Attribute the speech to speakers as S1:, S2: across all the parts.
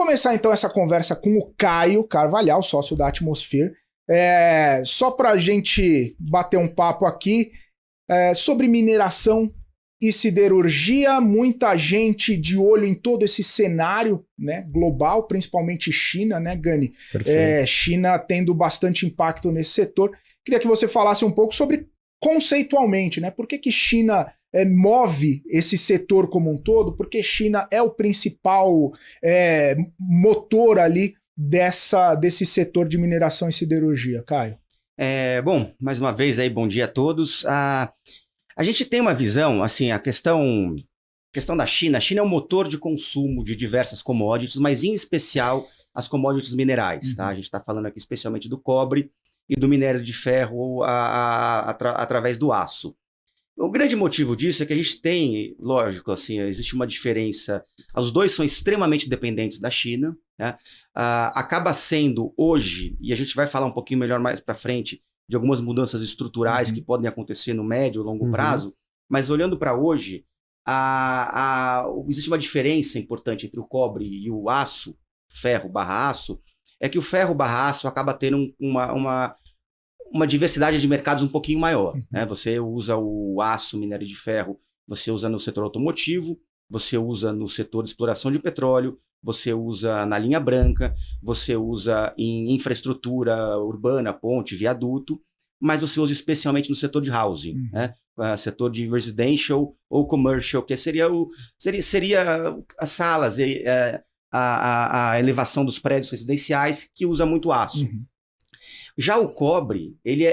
S1: começar então essa conversa com o Caio Carvalhal, sócio da Atmosphere. Só para a gente bater um papo aqui sobre mineração e siderurgia, muita gente de olho em todo esse cenário, né, global, principalmente China, né, Gani? China tendo bastante impacto nesse setor. Queria que você falasse um pouco sobre, conceitualmente, né, por que China move esse setor como um todo, porque China é o principal motor ali desse setor de mineração e siderurgia, Caio.
S2: Bom, mais uma vez aí, bom dia a todos. A gente tem uma visão, assim, a questão da China. A China é um motor de consumo de diversas commodities, mas em especial as commodities minerais, tá? A gente está falando aqui especialmente do cobre e do minério de ferro através do aço. O grande motivo disso é que a gente tem, lógico, assim, existe uma diferença. Os dois são extremamente dependentes da China, né? Acaba sendo hoje, e a gente vai falar um pouquinho melhor mais para frente, de algumas mudanças estruturais que podem acontecer no médio ou longo prazo, mas olhando para hoje, existe uma diferença importante entre o cobre e o aço, ferro/aço, é que o ferro/aço acaba tendo uma diversidade de mercados um pouquinho maior, né? Você usa o aço, minério de ferro, você usa no setor automotivo, você usa no setor de exploração de petróleo, você usa na linha branca, você usa em infraestrutura urbana, ponte, viaduto, mas você usa especialmente no setor de housing, né? Setor de residential ou commercial, que seria as salas, a elevação dos prédios residenciais, que usa muito aço. Já o cobre, ele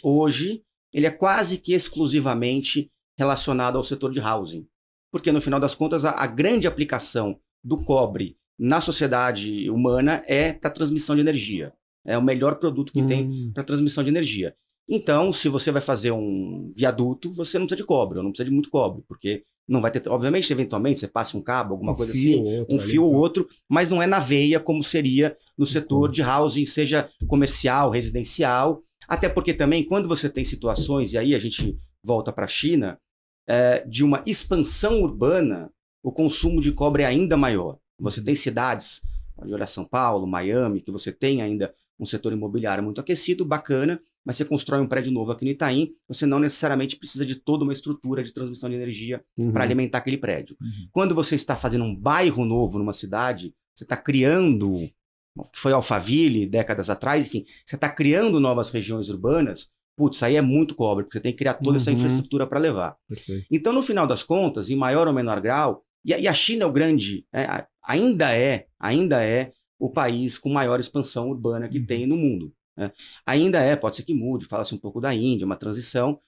S2: hoje, ele é quase que exclusivamente relacionado ao setor de housing. Porque, no final das contas, a grande aplicação do cobre na sociedade humana é para transmissão de energia. É o melhor produto que tem para transmissão de energia. Então, se você vai fazer um viaduto, você não precisa de cobre, ou não precisa de muito cobre, porque não vai ter... Obviamente, eventualmente, você passa um cabo, alguma coisa assim, um fio ou outro, mas não é na veia como seria no setor de housing, seja comercial, residencial. Até porque também, quando você tem situações, e aí a gente volta para a China, de uma expansão urbana, o consumo de cobre é ainda maior. Você tem cidades, pode olhar São Paulo, Miami, que você tem ainda um setor imobiliário muito aquecido, bacana, mas você constrói um prédio novo aqui no Itaim, você não necessariamente precisa de toda uma estrutura de transmissão de energia para alimentar aquele prédio. Quando você está fazendo um bairro novo numa cidade, você está criando, que foi Alphaville décadas atrás, enfim, você está criando novas regiões urbanas, putz, aí é muito cobre, porque você tem que criar toda essa infraestrutura para levar.
S1: Perfeito.
S2: Então, no final das contas, em maior ou menor grau, e a China é o grande, ainda é o país com maior expansão urbana que tem no mundo. Né? Ainda pode ser que mude, fala-se um pouco da Índia, uma transição,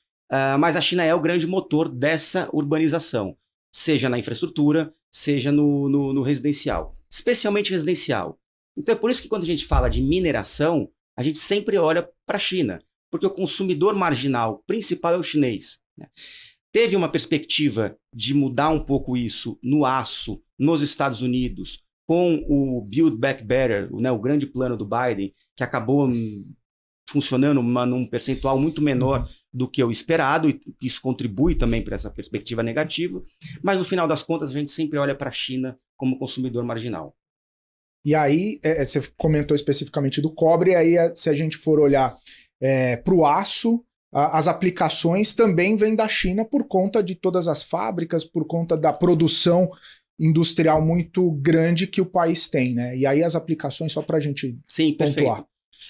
S2: mas a China é o grande motor dessa urbanização, seja na infraestrutura, seja no residencial, especialmente residencial. Então é por isso que quando a gente fala de mineração, a gente sempre olha para a China, porque o consumidor marginal principal é o chinês. Né? Teve uma perspectiva de mudar um pouco isso no aço, nos Estados Unidos, com o Build Back Better, né, o grande plano do Biden, que acabou funcionando num percentual muito menor do que o esperado, e isso contribui também para essa perspectiva negativa, mas no final das contas a gente sempre olha para a China como consumidor marginal.
S1: E aí, você comentou especificamente do cobre, e aí se a gente for olhar para o aço, as aplicações também vêm da China por conta de todas as fábricas, por conta da produção industrial muito grande que o país tem, né? E aí as aplicações, só para a gente pontuar.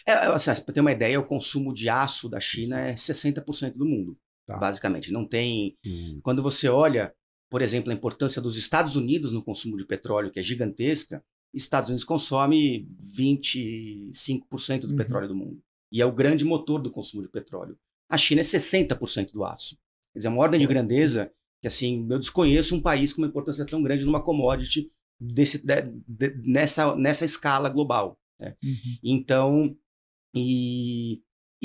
S2: Assim, para ter uma ideia, o consumo de aço da China é 60% do mundo, basicamente. Não tem... Quando você olha, por exemplo, a importância dos Estados Unidos no consumo de petróleo, que é gigantesca, Estados Unidos consome 25% do petróleo do mundo. E é o grande motor do consumo de petróleo. A China é 60% do aço. Quer dizer, é uma ordem de grandeza que, assim, eu desconheço um país com uma importância tão grande numa commodity nessa escala global. Né? Então, e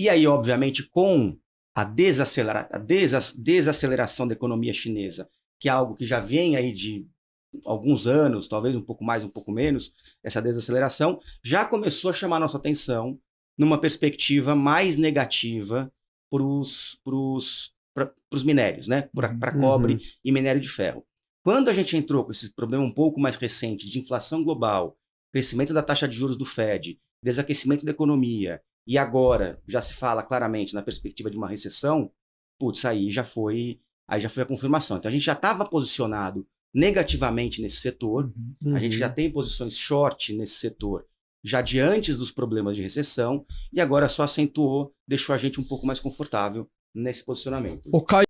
S2: aí, obviamente, com a desaceleração da economia chinesa, que é algo que já vem aí de alguns anos, talvez um pouco mais, um pouco menos, essa desaceleração já começou a chamar nossa atenção numa perspectiva mais negativa para os minérios, né? Para cobre e minério de ferro. Quando a gente entrou com esse problema um pouco mais recente de inflação global, crescimento da taxa de juros do Fed, desaquecimento da economia, e agora já se fala claramente na perspectiva de uma recessão, putz, aí já foi a confirmação. Então a gente já estava posicionado negativamente nesse setor, a gente já tem posições short nesse setor, já de antes dos problemas de recessão, e agora só acentuou, deixou a gente um pouco mais confortável nesse posicionamento.
S3: O Caio